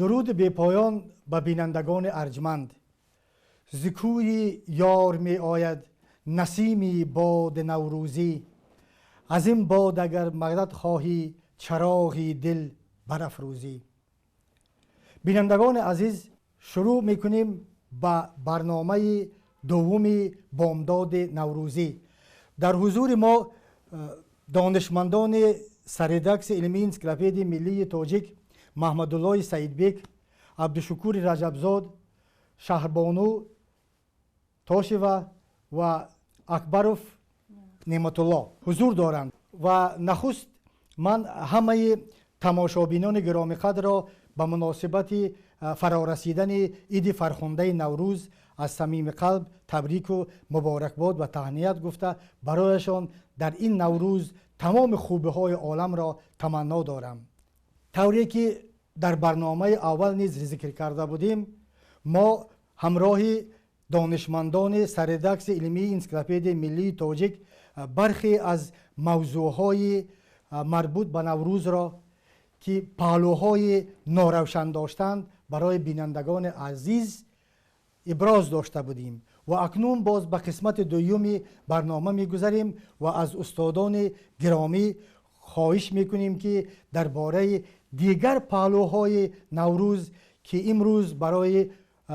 درود بی پایان به بینندگان ارجمند. ز کوی یار می آید نسیمی باد نوروزی. از این باد اگر مدد خواهی چراغی دل برافروزی. بینندگان عزیز، شروع میکنیم به برنامه دوم بامداد نوروزی. در حضور ما دانشمندان سردکس علمی انسیکلوپدی ملی تاجیک محمدالله سعیدبک، عبدالشکور رجبزاد، شهربانو تاشیوا و اکبروف نعمت الله حضور دارند. و نخست من همه تماشابینان گرامی قدر را به مناسبت فرارسیدن عید فرخنده نوروز از صمیم قلب تبریک و مبارکباد و تهنیت گفته برایشان در این نوروز تمام خوبی های عالم را تمنا دارم. طوری که در برنامه اول نیز ذکر کرده بودیم، ما همراه دانشمندان سردکس علمی انسیکلوپدی ملی تاجیک برخی از موضوعهای مربوط به نوروز را که پهلوهای ناروشن داشتند برای بینندگان عزیز ابراز داشته بودیم و اکنون باز به قسمت دوم برنامه میگذاریم و از استادان گرامی خواهش میکنیم که درباره دیگر پهلوهای نوروز که امروز برای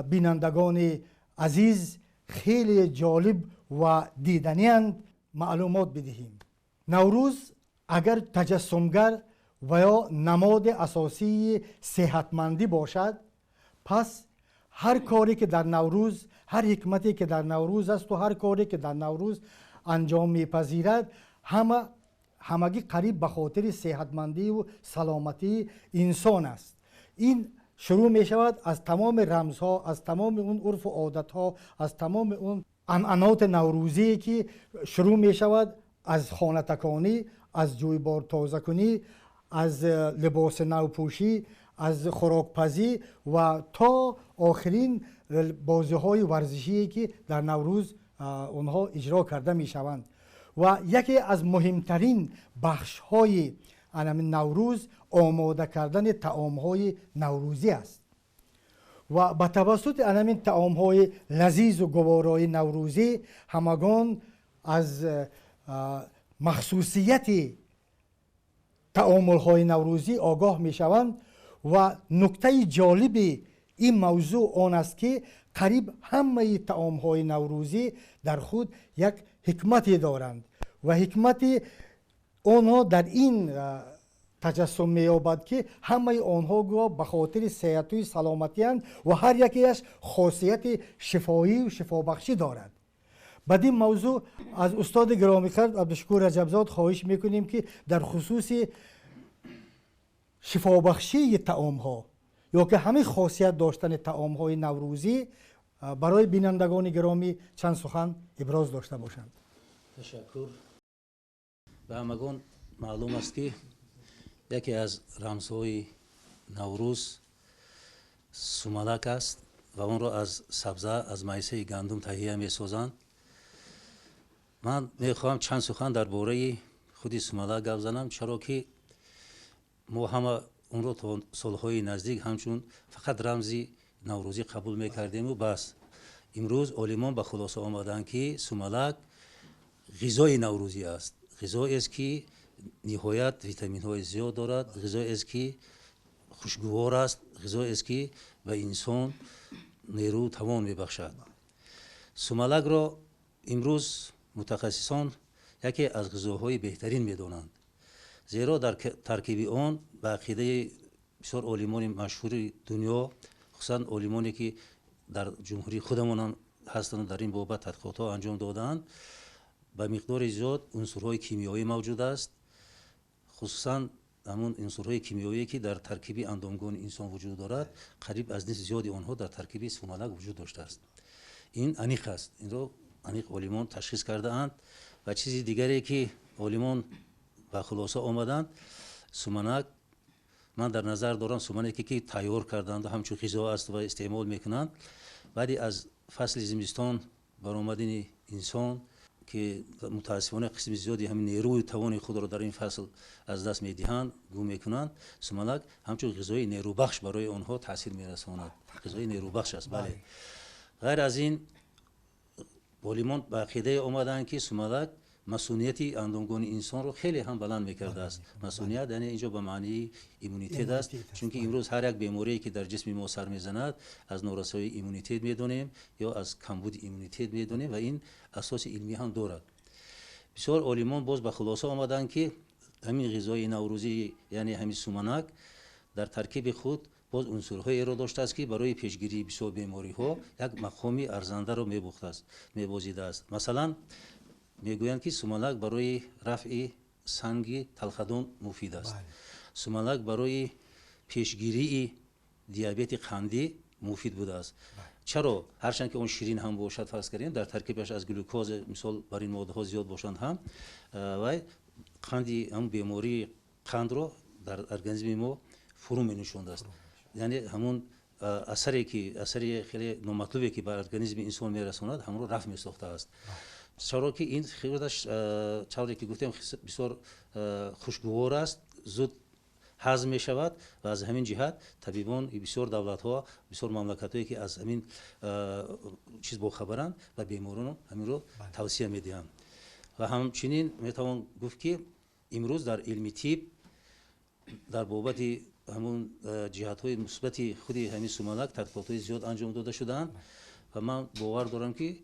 بینندگان عزیز خیلی جالب و دیدنی‌اند معلومات بدهیم. نوروز اگر تجسمگر و یا نماد اساسی صحتمندی باشد، پس هر کاری که در نوروز، هر حکمتی که در نوروز است و هر کاری که در نوروز انجام میپذیرد همگی قریب به خاطر صحتمندی و سلامتی انسان است. این شروع می شود از تمام رمزها، از تمام اون عرف و عادتها، از تمام اون عنعنات نوروزی که شروع می شود از خانه تکانی، از جویبار تازه کنی، از لباس نو پوشی، از خوراکپزی و تا آخرین بازی های ورزشی که در نوروز اونها اجرا کرده می شوند. و یکی از مهمترین بخش های نوروز آماده کردن طعام های نوروزی است و به توسط این طعام های لذیذ و گوارای نوروزی همگان از مخصوصیت تعامل های نوروزی آگاه می شوند و نکته جالب این موضوع آن است که قریب همه طعام های نوروزی در خود یک حکمتی دارند و حکمت آنها در این تجسم می یابد که همه آنها به خاطر صحت و سلامتی اند و هر یکیش خاصیت شفایی و شفابخشی دارد. بعد این موضوع از استاد گرامی قدر عبدالشکور رجبزاد خواهش میکنیم که در خصوص شفابخشی طعام ها یا که همه خاصیت داشتن طعام های نوروزی برای بینندگان گرامی چند سخن ابراز داشته باشند. تشکر. به همگان معلوم است که یکی از رمزهای نوروز سومالک است و اون را از سبزه از مایسه گندم تهیه می سازند. من میخواهم چند سخن درباره خودی سومالک گپ زنم، چرا که ما همه اون رو تا سالهای نزدیک همچون فقط رمزی نوروزی قبول میکردیم و بس. امروز عالمان به خلاصه آمدند که سومالک غذای نوروزی است. غذایی است که نهایت ویتامین های زیاد دارد، غذایی است که خوشگوار است، غذایی است که به انسان نیرو توان میبخشد. سومالک را امروز متخصصان یکی از غذاهای بهترین میدانند، زیرا در ترکیب آن به عقیده بسیار عالمان مشهور دنیا، خصوصا عالمانی که در جمهوری خودمان هستند در این بابت تحقیقات ها انجام دادند، به مقدار زیاد عنصرهای کیمیایی موجود است، خصوصا همون عنصرهای کیمیایی که در ترکیب اندامگان انسان وجود دارد، قریب از نصف زیادی آنها در ترکیب سومالک وجود داشته است. این انیق است، این را انیق عالمان تشخیص کرده اند. و چیزی دیگری که عالمان به خلاصه آمدند، سومالک من در نظر دارم سومالکی که تیار کردند و همچون غذا است و استعمال میکنند، بعد از فصل زمستان برآمدن انسان که متاسفانه قسم زیادی همین نیروی توان خود را در این فصل از دست میدهند، گم میکنند. سومنک همچون غذای نیروبخش برای آنها تاثیر میرساند. غذای نیروبخش است. بله. غیر از این اولیمان به عقیده آمدند که سومنک مسئولیتی اندامگان انسان رو خیلی هم بلند میکرده است. مسئولیت یعنی اینجا به معنی ایمونیته است، چون که امروز هر یک بیماری که در جسم ما سر میزند از نارسایی ایمونیته میدونیم یا از کمبود ایمونیته میدونیم و این اساس علمی هم دارد. بسیار عالمان باز به خلاصه آمدند که همین غذای نوروزی یعنی همین سومنک در ترکیب خود باز عنصرهایی را داشته است که برای پیشگیری بسیار بیماری ها یک مقامی ارزنده را میبازیده است. مثلا میگویند که سومنک برای رفع سنگ تلخدان مفید است. سومنک برای پیشگیری دیابت قندی مفید بوده است. چرا؟ هرچند که اون شیرین هم باشد فرض کردیم در ترکیبش از گلوکوز مثال بر این ماده ها زیاد باشند هم و قندی هم بیماری قند رو در ارگانیسم ما فرو می نشونده است. یعنی همون اثری خیلی نامطلوبی که بر ارگانیسم انسان میرساند همون رو رفع می ساخته است. چرا که این خیلیش چطوری که گفتم بسیار خوشگوار است، زود هضم می شود و از همین جهت طبیبان بسیار دولت ها بسیار مملکت هایی که از همین چیز باخبرند و بیماران همین رو توصیه می دهند. و همچنین می توان گفت که امروز در علم طب در بابت همون جهت های مثبت خودی همین سومنک تحقیقات های زیاد انجام داده شدند و من باور دارم که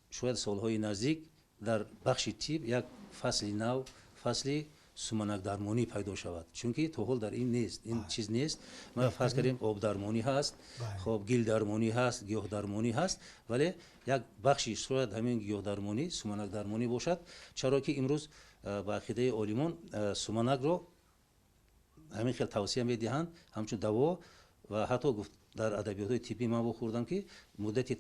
شاید سالهای نزدیک در بخش طب یک فصل نو، فصل سومنک درمانی پیدا شود، چون که تا حال در این نیست، این چیز نیست. ما فرض کردیم آب درمانی هست، خب گل درمانی هست، گیاه درمانی هست، ولی یک بخشی شاید همین گیاه درمانی سومنک درمانی باشد. چرا که امروز با عقیده عالمان سومنک رو همین خیلی توصیه میدهند همچون دوا و حتی گفت در ادبیات طبی من خوردم که مدت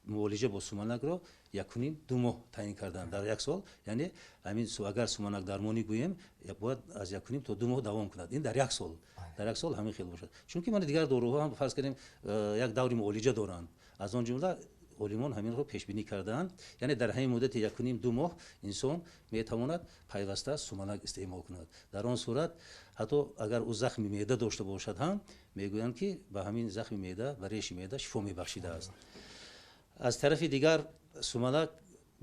معالجه با سومنک رو 1.5-2 ماه تعیین کردن در یک سال. یعنی همین اگر سومنک درمانی گوییم باید از 1.5 تا 2 ماه دوام کند. این در یک سال در یک سال همین خیلی باشد، چون که من دیگر داروها هم فرض کردیم یک دوری معالجه دارند. از آن جمله عالمان همین رو پیش بینی کردند، یعنی در همین مدت 1.5-2 ماه انسان میتواند پیوسته سومنک استعمال کند. در آن صورت حتی اگر او زخم معده داشته باشد هم میگویند که به همین زخم معده و ریش معده شفا میبخشیده است. از طرف دیگر سومنک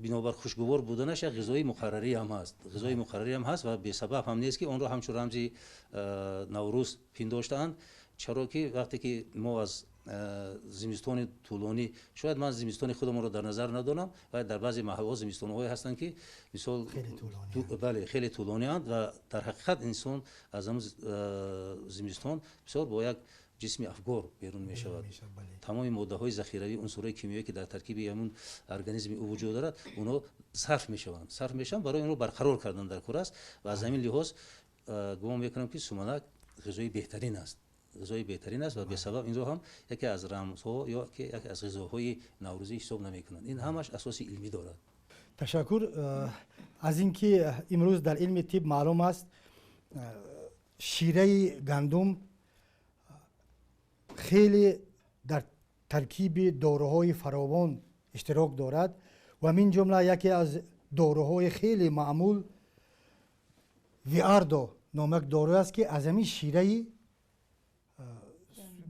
بنابر خوشگوار بودنش یک غذای مقرری هم هست. غذای مقرری هم هست و به سبب هم نیست که اون رو همچون رمزی نوروز پنداشتند. چرا که وقتی که ما از زمستان طولانی، شاید من زمستان خودم رو در نظر ندارم و در بعضی محلات زمستان‌هایی هستند که مثال بله خیلی طولانی اند و در حقیقت انسان از اون زمستان بسیار با یک جسم افگار بیرون می شود. تمام ماده های ذخیروی عنصرهای کیمیایی که در ترکیب همون ارگانیسم او وجود دارد اونها صرف میشوند برای اون رو برقرار کردن در کره است و از همین لحاظ گمان میکنم که سومنک غذای بهترین است و به سبب این رو هم یکی از رمزها یا یکی از غذاهای نوروزی حساب نمیکنند. این همش اساس علمی دارد. تشکر از اینکه امروز در علم طب معلوم است شیره گندم خیلی در ترکیب داروهای فراوان اشتراک دارد و من جمله یکی از داروهای خیلی معمول ویاردو نامک دارو است که از همین شیره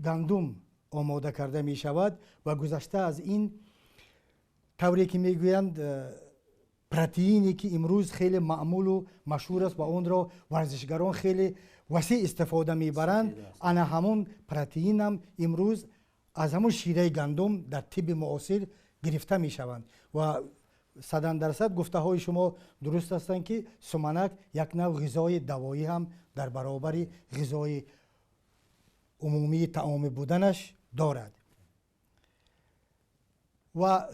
گندم آماده کرده می شود و گذشته از این طوری که می گویند پروتئینی که امروز خیلی معمول و مشهور است و اون را ورزشگران خیلی وسیع استفاده میبرند، انا همون پروتئین هم امروز از همون شیره گندم در طب معاصر گرفته می شوند و 100% گفته های شما درست هستند که سومنک یک نوع غذای دوایی هم در برابر غذای عمومی طعام بودنش دارد. و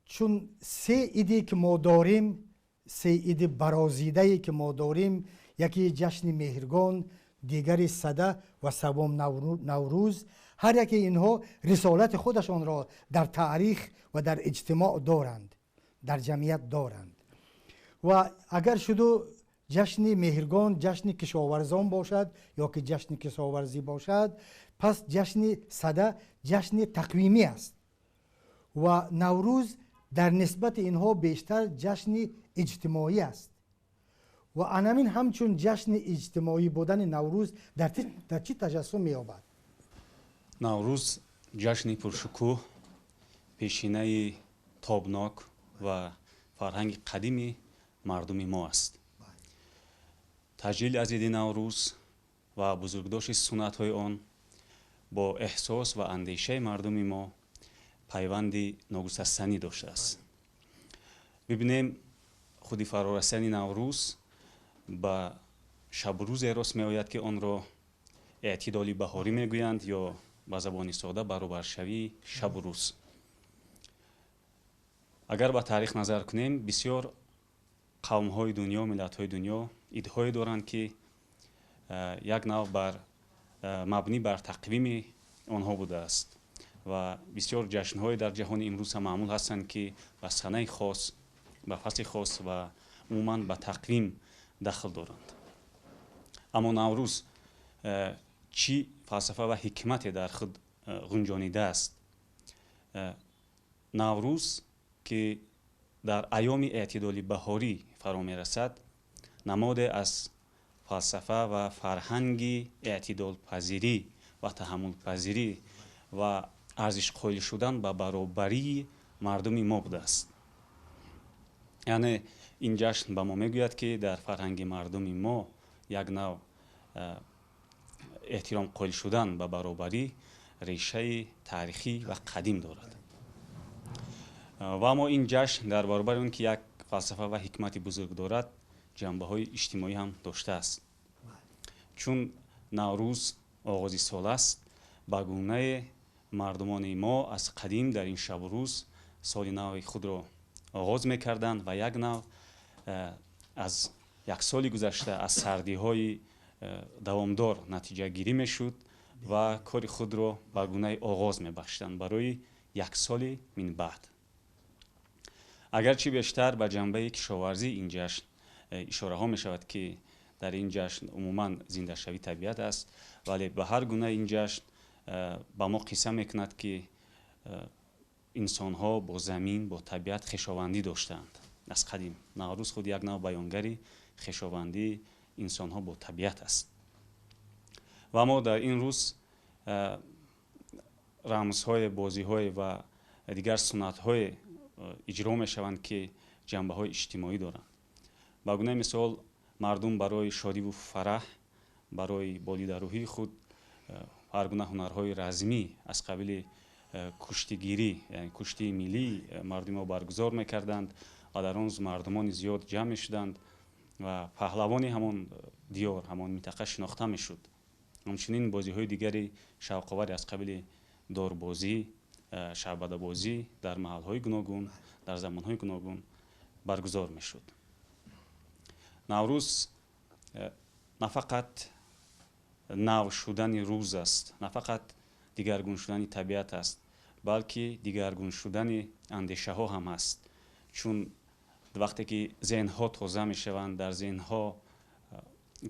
چون 3 عیدی که ما داریم، 3 عید برازیده‌ای که ما داریم، یکی جشن مهرگان، دیگری سده و سوم نوروز، هر یکی اینها رسالت خودشان را در تاریخ و در اجتماع دارند، در جمعیت دارند. و اگر شده جشن مهرگان جشن کشاورزان باشد یا که جشن کشاورزی باشد، پس جشن سده جشن تقویمی است و نوروز در نسبت اینها بیشتر جشن اجتماعی است و همین همچون جشن اجتماعی بودن نوروز در چی تجسم می‌یابد؟ наврӯз ҷашни пуршукӯҳ пешинаи тобнок ва фарҳанги қадими мардуми мо аст. таҷлили аз иди наврӯз ва бузургдошти суннатҳои он бо эҳсос ва андешаи мардуми мо пайванди ногусастанӣ доштааст. бибинем худи фарорасидани наврӯз ба шабу рӯзе рост меояд ки онро эътидоли баҳорӣ мегӯянд ё ба забони сода баробаршавии шабу рӯз. агар ба таърих назар кунем, бисёр қавмҳои дунё, миллатҳои дунё идҳое доранд ки як нав мабнӣ бар тақвими онҳо будааст ва бисёр ҷашнҳое дар ҷаҳони имрӯз ҳам маъмул ҳастанд ки ба санаи хос, ба фасли хос ва умуман ба тақвим дахл доранд. аммо наврӯз чӣ фалсафа ва ҳикмате дар худ ғунҷонидааст? наврӯз ки дар айёми эътидоли баҳорӣ фаро мерасад, намоде аз фалсафа ва фарҳанги эътидолпазирӣ ва таҳаммулпазирӣ ва арзишқоил шудан ба баробарии мардуми мо будааст. яъне ин ҷашн ба мо мегӯяд ки дар фарҳанги мардуми мо як нав эҳтиром қоил шудан ба баробарӣ решаи таърихӣ ва қадим дорад. ва аммо ин ҷашн дар баробари он ки як фалсафа ва ҳикмати бузург дорад, ҷанбаҳои иҷтимоӣ ҳам доштааст. чун наврӯз оғози сол аст, ба гунае мардумони мо аз қадим дар ин шабу рӯз соли нави худро оғоз мекарданд ва як нав аз як соли гузашта аз сардиҳои давомдор натиҷагирӣ мешуд ва кори худро ба гунаи оғоз мебахшиданд барои як соли мин баъд. агарчи бештар ба ҷанбаи кишоварзии ин ҷашн ишораҳо мешавад ки дар ин ҷашн умуман зиндашавии табиат аст, вале ба ҳар гуна ин ҷашн ба мо қисса мекунад ки инсонҳо бо замин, бо табиат хешовандӣ доштаанд аз қадим. наврӯз худ як нав баёнгари хешовандии инсонҳо бо табиат аст. ва аммо дар ин рӯз рамзҳое, бозиҳое ва дигар суннатҳое иҷро мешаванд ки ҷанбаҳои иҷтимоӣ доранд. ба гунаи мисол, мардум барои шодиву фараҳ, барои болидарӯҳии худ ҳар гуна ҳунарҳои размӣ аз қабили куштигирӣ, яъне куштии миллии мардуми мо баргузор мекарданд ва дар он мардумони зиёд ҷамъ мешуданд ва паҳлавони ҳамон диёр, ҳамон минтақа шинохта мешуд. ҳамчунин бозиҳои дигари шавқоваре аз қабили дорбозӣ, шаъбадабозӣ дар маҳалҳои гуногун, дар замонҳои гуногун баргузор мешуд. наврӯз на фақат нав шудани рӯз аст, на фақат дигаргун шудани табиат аст, балки дигаргун шудани андешаҳо ҳам аст. чун вақте ки зеҳнҳо тоза мешаванд, дар зеҳнҳо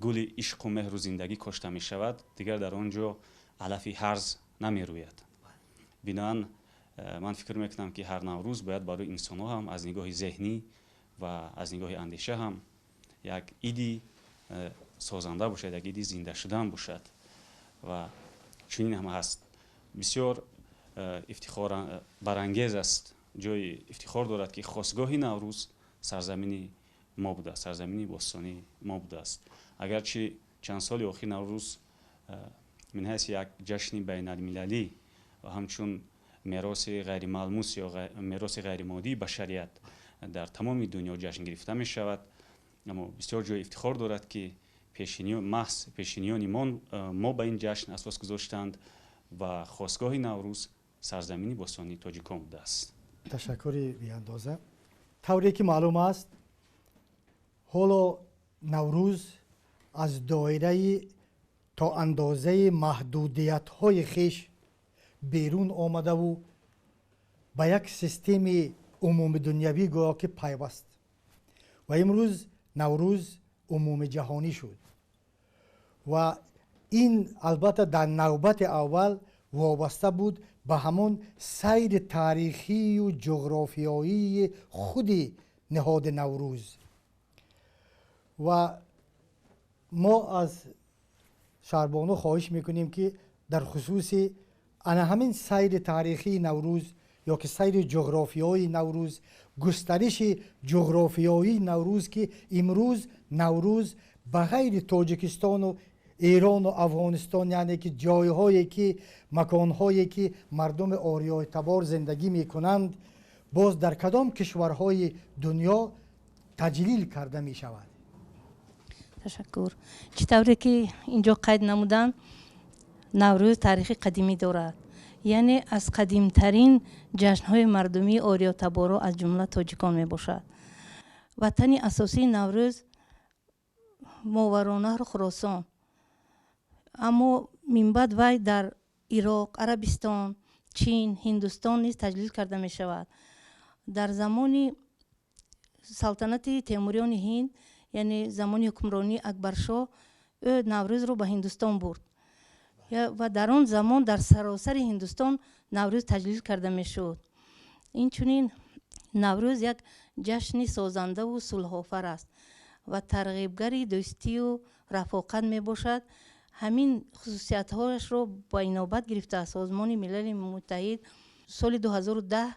гули ишқу меҳру зиндагӣ кошта мешавад, дигар дар он ҷо алафи ҳарз намерӯяд. биноан ман фикр мекунам ки ҳар наврӯз бояд барои инсонҳо ҳам аз нигоҳи зеҳнӣ ва аз нигоҳи андеша ҳам як иди созанда бошад, як иди зинда шудан бошад. ва чунин ҳам ҳаст. бисёр ифтихорбарангез аст, ҷои ифтихор дорад ки хостгоҳи наврӯз сарзамини мо будааст, сарзамини бостонии мо будааст. агарчи чанд соли охир наврӯз мин ҳайси як ҷашни байналмилалӣ ва ҳамчун мероси ғайрималмус ё мероси ғайримоддии башарият дар тамоми дунё ҷашн гирифта мешавад, аммо бисёр ҷои ифтихор дорад ки маҳз пешинёни мо ба ин ҷашн асос гузоштанд ва хостгоҳи наврӯз сарзамини бостонии тоҷикон будааст. ташаккури биандоза. тавре ки маълум аст, ҳоло наврӯз аз доираи то андозаи маҳдудиятҳои хиш берун омадаву ба як системи умумидунявӣ гӯё ки пайваст ва имрӯз наврӯз умумиҷаҳонӣ шуд ва ин албатта дар навбати аввал вобаста буд به همون سیر تاریخی و جغرافیایی خود نهاد نوروز. و ما از شهربانو خواهش میکنیم که در خصوص همین سیر تاریخی نوروز یا که سیر جغرافیایی نوروز، گسترش جغرافیایی نوروز، که امروز نوروز بغیر تاجیکستان و ایران و افغانستان، یعنی که جایهایی که مکانهایی که مردم آریای تبار زندگی میکنند، باز در کدام کشورهای دنیا تجلیل کرده می شود. تشکر. چطوری که اینجا قید نمودن، نوروز تاریخ قدیمی دارد، یعنی از قدیمترین جشنهای مردمی آریا تبارو از جمله تاجیکان می باشد. وطن اساسی نوروز ماورانهر خراسان، اما من بعد وی در عراق، عربستان، چین، هندوستان نیز تجلیل کرده می شود. در زمان سلطنت تیموریان هند، یعنی زمان حکمرانی اکبرشاه، او نوروز رو به هندوستان برد و در آن زمان در سراسر هندوستان نوروز تجلیل کرده می شد. این چنین نوروز یک جشن سازنده و صلح آفر است و ترغیبگری دوستی و رفاقت می باشد. همین خصوصیت هایش رو با اینابت گرفته سازمان ملل متحد سال 2010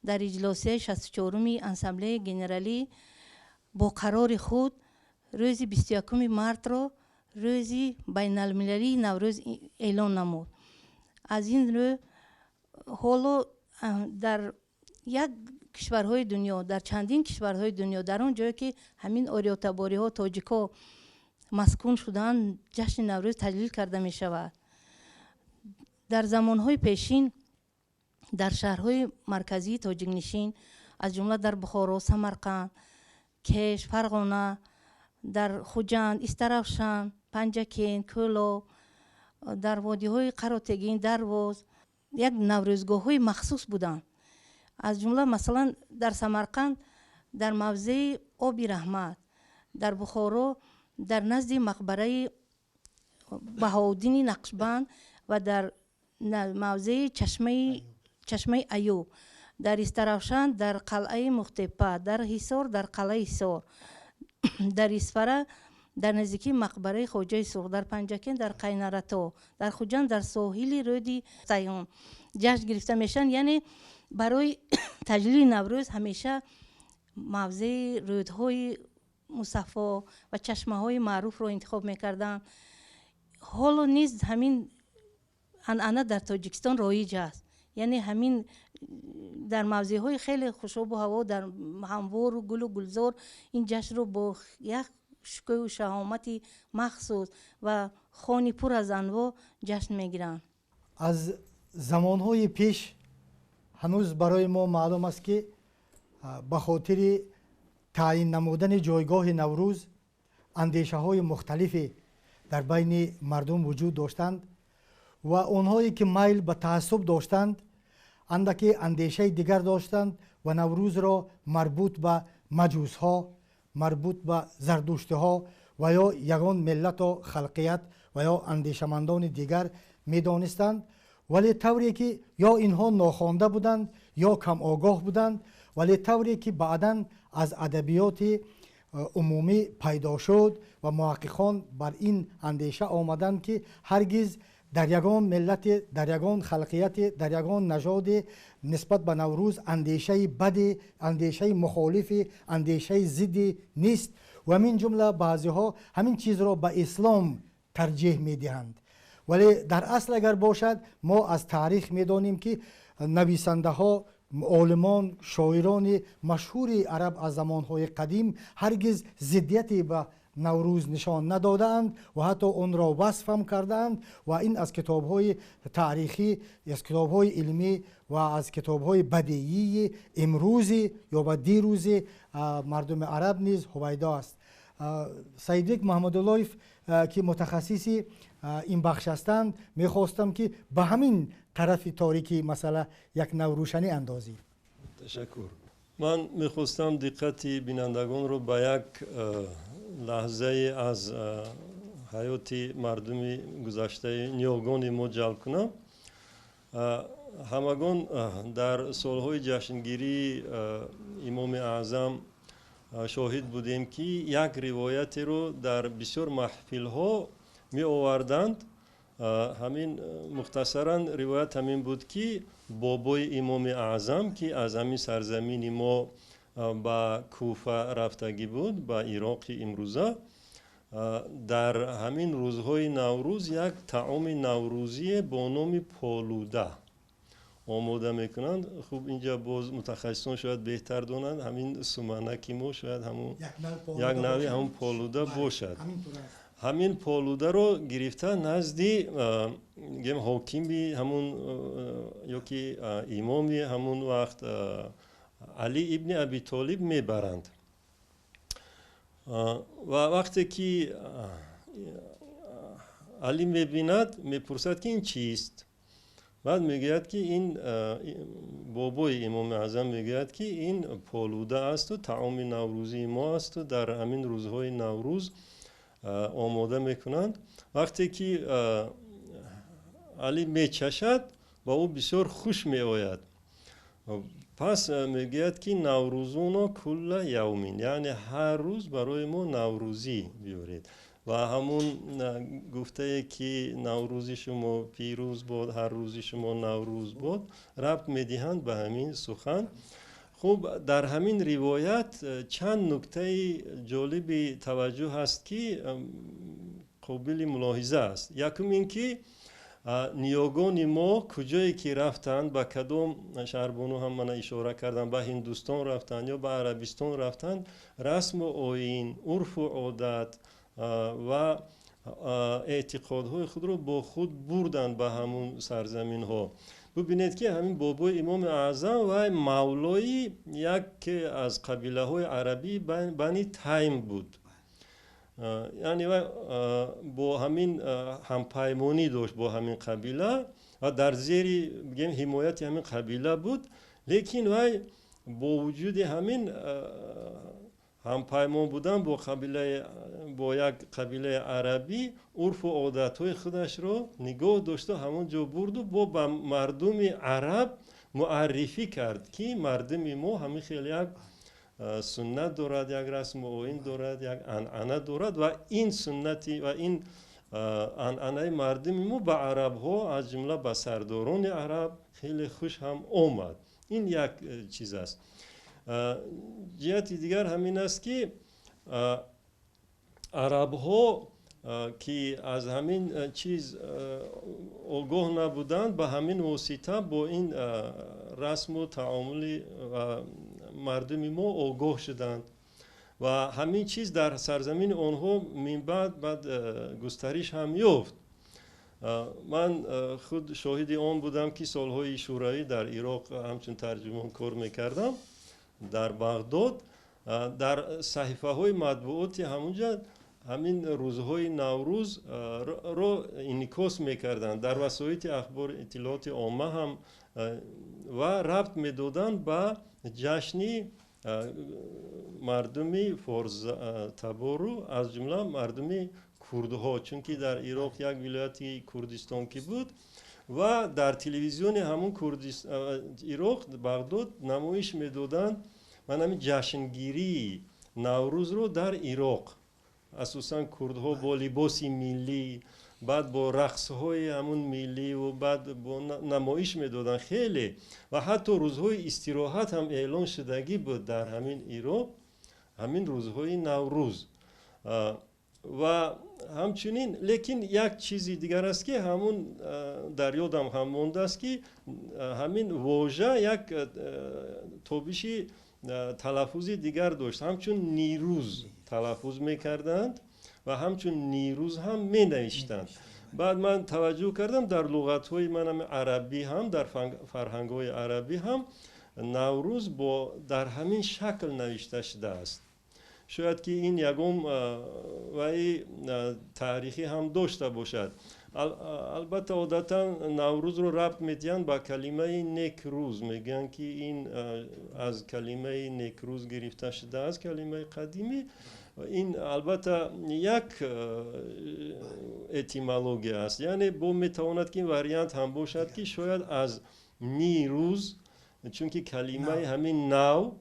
در اجلاس 64 اسامبله گنرالی با قرار خود روز 21 مارس را روز بین المللی نوروز اعلان نمود. از این رو حالا در یک کشورهای دنیا، در چندین کشورهای دنیا، در اون جایی که همین آریا تباری ها، تاجیک ها مسکون شدن، جشن نوروز تجلیل کرده می شود. در زمانهای پیشین در شهرهای مرکزی تاجیک نشین از جمله در بخارا، سمرقند، کش، فرغانه، در خوجند، استرافشان، پنجکین، کولو، در وادی های قراتگین، درواز یک نوروزگاه های مخصوص بودند. از جمله مثلا در سمرقند در موضع آب رحمت، در بخارا در نزد مقبره بهاءالدین نقشبند و در موضع چشمه ایوب، در استرافشان در قلعه مختپه، در حصار در قلعه حصار، در اسفره در نزدیکی مقبره خواجه سرخ، در پنجکین در قینرتا، در خوجند در ساحل رود سیون جشن گرفته میشن. یعنی برای تجلیل نوروز همیشه موضع رودهای مصفا و چشمه های معروف رو انتخاب میکردن. حالا نیز همین عنعنه در تاجیکستان رایج است، یعنی همین در موضع های خیلی خوشاب و هوا، در هموار و گل و گلزار این جشن رو با یک شکوه و شهامتی مخصوص و خوانی پر از انواع جشن میگیرن. از زمانهای پیش هنوز برای ما معلوم است که به خاطر تعیین نمودن جایگاه نوروز اندیشه های مختلفی در بین مردم وجود داشتند و آنهایی که میل به تعصب داشتند اندکی اندیشه دیگر داشتند و نوروز را مربوط به مجوس ها، مربوط به زردشتی ها و یا یگان ملت و خلقیت و یا اندیشمندان دیگر می دانستند. ولی طوری که یا اینها ناخوانده بودند یا کم آگاه بودند، ولی طوری که بعداً از ادبیات عمومی پیدا شد و محققان بر این اندیشه آمدند که هرگز در یگان ملت، در یگان خلقیت، در یگان نژاد نسبت به نوروز اندیشه بد، اندیشه مخالف، اندیشه ضد نیست و من جمله بعضی ها همین چیز را به اسلام ترجیح می دهند. ولی در اصل اگر باشد ما از تاریخ می دانیم که نویسنده ها، عالمان، شاعران مشهور عرب از زمانهای قدیم هرگز ضدیتی به نوروز نشان ندادند و حتی اون را وصف هم کردند و این از کتاب‌های تاریخی، از کتاب‌های علمی و از کتاب‌های بدیعی امروزی یا و دیروزی مردم عرب نیز هویدا است. سیدک محمد اللهیف که متخصصی این بخش هستند میخواستم که به همین طرف تاریکی مسئله یک نوروشنی اندازی. تشکر. من میخواستم دقت بینندگان رو به یک لحظه از حیات مردم گذشته نیاگان ما جلب کنم. همگان در سالهای جشنگیری امام اعظم شاهد بودیم که یک روایت رو در بسیار محفل ها می آوردند. همین مختصرا روایت همین بود که بابای امام اعظم که از همین سرزمین ما به کوفه رفتگی بود، به عراق امروزه، در همین روزهای نوروز یک طعام نوروزی با نام پالوده آماده میکنند. خوب اینجا باز متخصصان شاید بهتر دونند، همین سومنکی ما شاید همون یک نوع همون پالوده باشد. همین پالوده رو گرفته نزدی گیم حاکمی همون یا که امامی همون وقت علی ابن ابی طالب میبرند و وقتی که علی میبیند میپرسد که این چیست؟ بعد میگوید که این بابای امام اعظم میگوید که این پالوده است و طعام نوروزی ما است و در همین روزهای نوروز آماده میکنند. وقتی که علی میچشد با او بسیار خوش میآید. پس میگوید که نوروزونا کل یومین، یعنی هر روز برای ما نوروزی بیارید و همون گفته که نوروزی شما پیروز بود، هر روزی شما نوروز بود، ربط میدهند به همین سخن. خب در همین روایت چند نکته جالب توجه هست که قابل ملاحظه است. یکم این که نیاگان ما کجایی که رفتند، به کدام شهربانو هم من اشاره کردم، به هندوستان رفتند یا به عربستان رفتند، رسم و آیین، عرف و عادت و اعتقادهای خود رو با خود بردند به همون سرزمین ها. ببینید که همین بابای امام اعظم و مولای یک از قبیله های عربی بنی تیم بود، یعنی با همین همپیمانی داشت با همین قبیله و در زیر بگیم حمایت همین قبیله بود. لیکن وای با وجود همین همپیمان بودن با یک قبیله عربی، عرف و عادتهای خودش رو نگاه داشته همونجا برد و با مردم عرب معرفی کرد که مردم ما همین خیلی یک سنت دارد، یک رسم و آیین دارد، یک عنعنه دارد و این سنتی و این عنعنه مردم ما به عرب ها از جمله به سرداران عرب خیلی خوش هم آمد. این یک چیز است. جهت دیگر همین است که عرب ها که از همین چیز آگاه نبودند، به همین واسطه با این رسم و تعامل مردم ما آگاه شدند و همین چیز در سرزمین آنها من بعد گسترش هم یافت. من خود شاهد آن بودم که سالهای شورایی در عراق همچون ترجمان کار میکردم در بغداد. در صحیفه های مطبوعاتی همونجا همین روزهای نوروز رو انعکاس میکردند، در وسایل اخبار اطلاعات عامه هم و ربط میدادند به جشنی مردمی فارس تبارو از جمله مردمی کردها، چون که در عراق یک ولایت کردستان که بود و در تلویزیون همون عراق بغداد نمایش میدادند من همین جشنگیری نوروز رو در عراق، اساساً کردها با لباس ملی، بعد با رقص‌های همون ملی و بعد با نمایش میدادن خیلی و حتی روزهای استراحت هم اعلان شدگی بود در همین عراق، همین روزهای نوروز. و همچنین لیکن یک چیزی دیگر است که همون در یادم هم مونده است که همین واژه یک تابشی تلفظی دیگر داشت، همچون نیروز تلفظ میکردند و همچون نیروز هم می نوشتند. بعد من توجه کردم در لغت‌های من هم عربی هم در فرهنگ‌های عربی هم نوروز در همین شکل نوشته شده است. شاید که این یکم و تاریخی هم داشته باشد. البته عادتا نوروز رو ربط میدن با کلمه نیکروز، میگن که این از کلمه نیکروز گرفته شده است، کلمه قدیمی. این البته یک اتیمولوژی است، یعنی با میتواند که این واریانت هم باشد که شاید از نیروز چونکه کلمه همین نو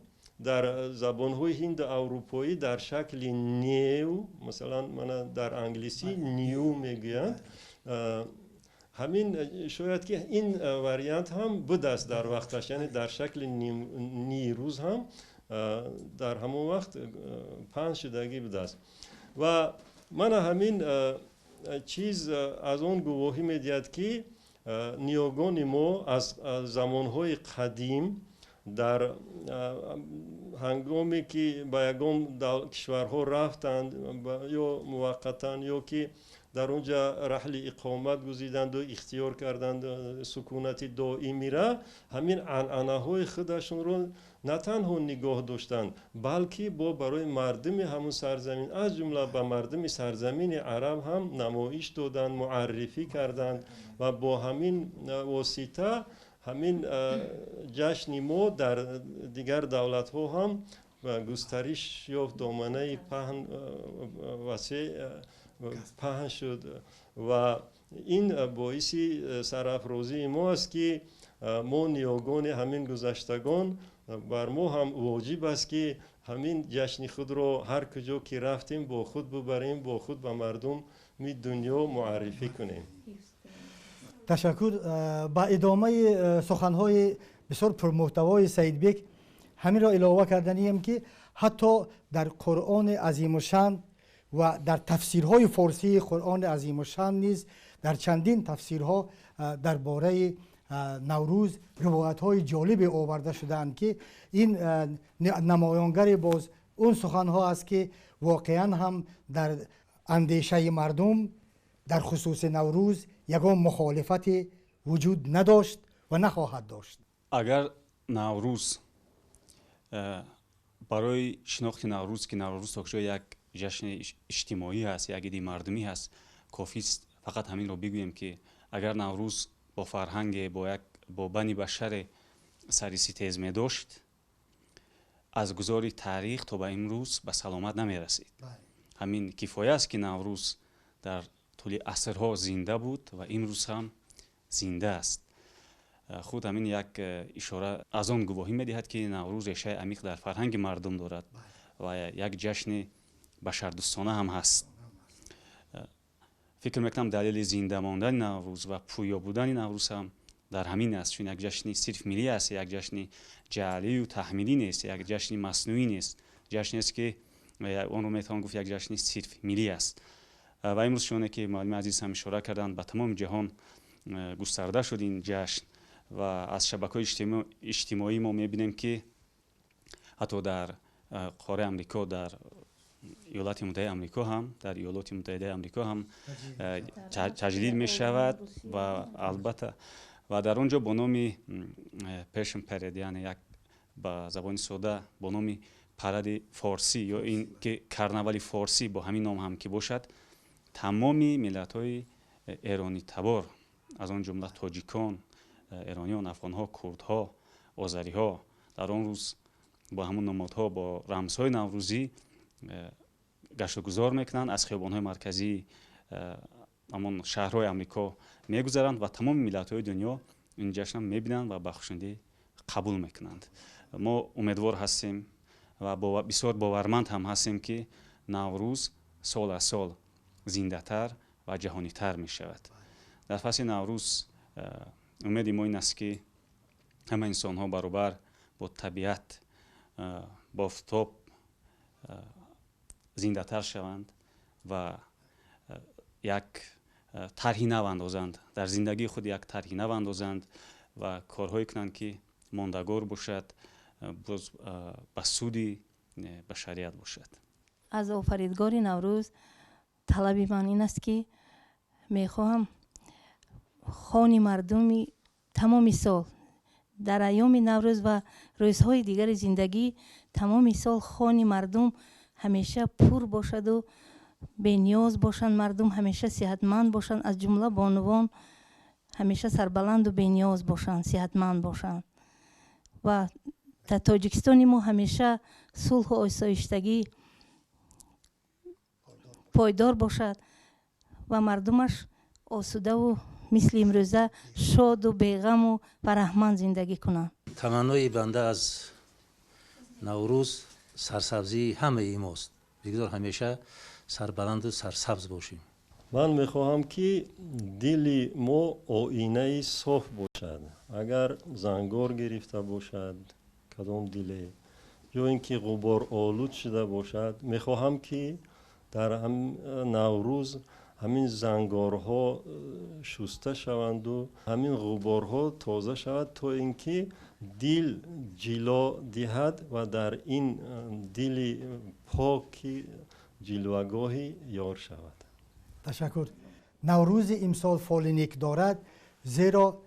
در زبان‌های هند اروپایی در شکل نیو، مثلا من در انگلیسی نیو میگویند. همین شاید که این واریانت هم بوده است در وقتش، یعنی در شکل نیروز هم در همون وقت پنج شدگی بوده است. و من همین چیز از اون گواهی میدهد که نیوگان ما از زمانهای قدیم در هنگامی که به یکم کشورها رفتند یا موقتا یا که در اونجا رحل اقامت گزیدند و اختیار کردند سکونت دائمی را، همین عنعنه های خودشون رو نه تنها نگاه داشتند بلکه با برای مردم همون سرزمین از جمله به مردم سرزمین عرب هم نمایش دادند، معرفی کردند و با همین واسطه همین جشن ما در دیگر دولت ها هم گسترش یافت، دامنه پهن وسیع پهن شد و این باعث سرافرازی ما است که ما نیاگان همین گذشتگان بر ما هم واجب است که همین جشن خود را هر کجا که رفتیم با خود ببریم، با خود به مردم می دنیا معرفی کنیم. تشکر. با ادامه سخنهای بسیار پرمحتوای سید بیگ همین را علاوه کردنیم که حتی در قرآن عظیم الشان و در تفسیرهای فارسی قرآن عظیم الشان نیز در چندین تفسیرها درباره نوروز روایت‌های جالب آورده شدند که این نمایانگر باز اون سخنها است که واقعا هم در اندیشه مردم در خصوص نوروز یگان مخالفت وجود نداشت و نخواهد داشت. اگر نوروز برای شناخت نوروز که نوروز تاکجا یک جشن اجتماعی هست، یک ایده مردمی هست، کافی است فقط همین رو بگوییم که اگر نوروز با فرهنگ با بنی بشر سریسی تیز می داشت، از گذار تاریخ تا به امروز به سلامت نمی رسید. همین کفایه است که نوروز در طول عصرها زنده بود و امروز هم زنده است. خود همین یک اشاره از آن گواهی می دهد که نوروز ریشه عمیق در فرهنگ مردم دارد و یک جشن بشردوستانه هم هست. فکر میکنم دلیل زنده ماندن نوروز و پویا بودن نوروز هم در همین است، چون یک جشن صرف ملی است، یک جشن جعلی و تحمیلی نیست، یک جشن مصنوعی نیست، جشنی است که اون رو میتوان گفت یک جشن صرف ملی است. و امروز شونه که معلم عزیز هم اشاره کردند به تمام جهان گسترده شد این جشن و از شبکه‌های اجتماعی ما میبینیم که حتی در قاره امریکا، در ایالات متحده آمریکا هم، در ایالات متحده آمریکا هم تجلیل می شود و البته و در اونجا با نام پشن پرد، یعنی یک با زبان ساده با نام پرد فارسی یا این که کرنوالی فارسی با همین نام هم که باشد، تمامی ملت های ایرانی تبار از آن جمله تاجیکان، ایرانیان، افغانها، کردها، آذریها در آن روز با همون نمادها با رمزهای نوروزی گشت و گذار میکنند، از خیابانهای مرکزی همون شهرهای امریکا میگذرند و تمام ملت‌های دنیا این جشن میبینند و بخشنده قبول میکنند. ما امیدوار هستیم و بسیار باورمند هم هستیم که نوروز سال از سال زنده تر و جهانی تر می شود. در فصل نوروز امید ما این است که همه انسان ها برابر با طبیعت، با آفتاب زنده تر شوند و یک طرحی نو اندازند، در زندگی خود یک طرحی نو اندازند و کارهایی کنند که ماندگار باشد، به سود بشریت باشد. از آفریدگار نوروز طلبی من این است که میخواهم خوان مردمی تمام سال در ایام نوروز و روزهای دیگر زندگی تمام سال خوان مردم همیشه پر باشد و به نیاز باشند، مردم همیشه صحتمند باشند، از جمله بانوان همیشه سربلند و به نیاز باشند، صحتمند باشند و در تاجیکستان ما همیشه صلح و آسایشتگی پایدار باشد و مردمش آسوده و مثل امروزه شاد و بیغم و فرحمند زندگی کنند. تمنای بنده از نوروز سرسبزی همه ای ماست. بگذار همیشه سربلند و سرسبز باشیم. من میخواهم که دل ما آینه صاف باشد. اگر زنگار گرفته باشد کدام دل یا اینکه غبار آلود شده باشد، میخواهم که در نوروز همین زنگارها شسته شوند و همین غبارها تازه شود تا اینکه دل جلو دهد و در این دل پاک جلوگاهی یار شود. تشکر. نوروز امسال فال نیک دارد، زیرا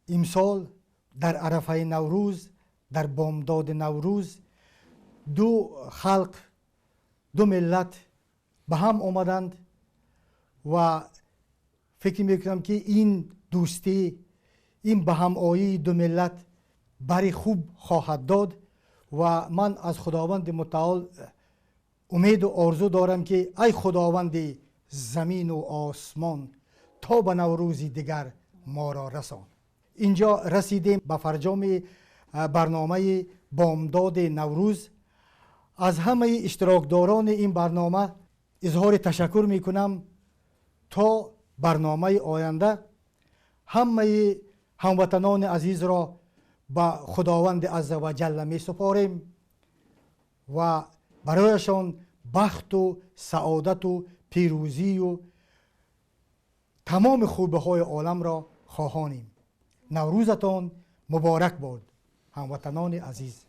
امسال در عرفه نوروز، در بامداد نوروز، دو خلق، دو ملت به هم آمدند و فکر میکنم که این دوستی، این به هم آیی دو ملت بری خوب خواهد داد و من از خداوند متعال امید و آرزو دارم که ای خداوند زمین و آسمان تا به نوروزی دیگر ما را رسان. اینجا رسیدیم به فرجام برنامه بامداد نوروز. از همه اشتراکداران این برنامه اظهار تشکر می کنم. تا برنامه آینده همه هموطنان عزیز را به خداوند عزوجل می سپاریم و برایشان بخت و سعادت و پیروزی و تمام خوبی های عالم را خواهانیم. نوروزتان مبارک باد هموطنان عزیز.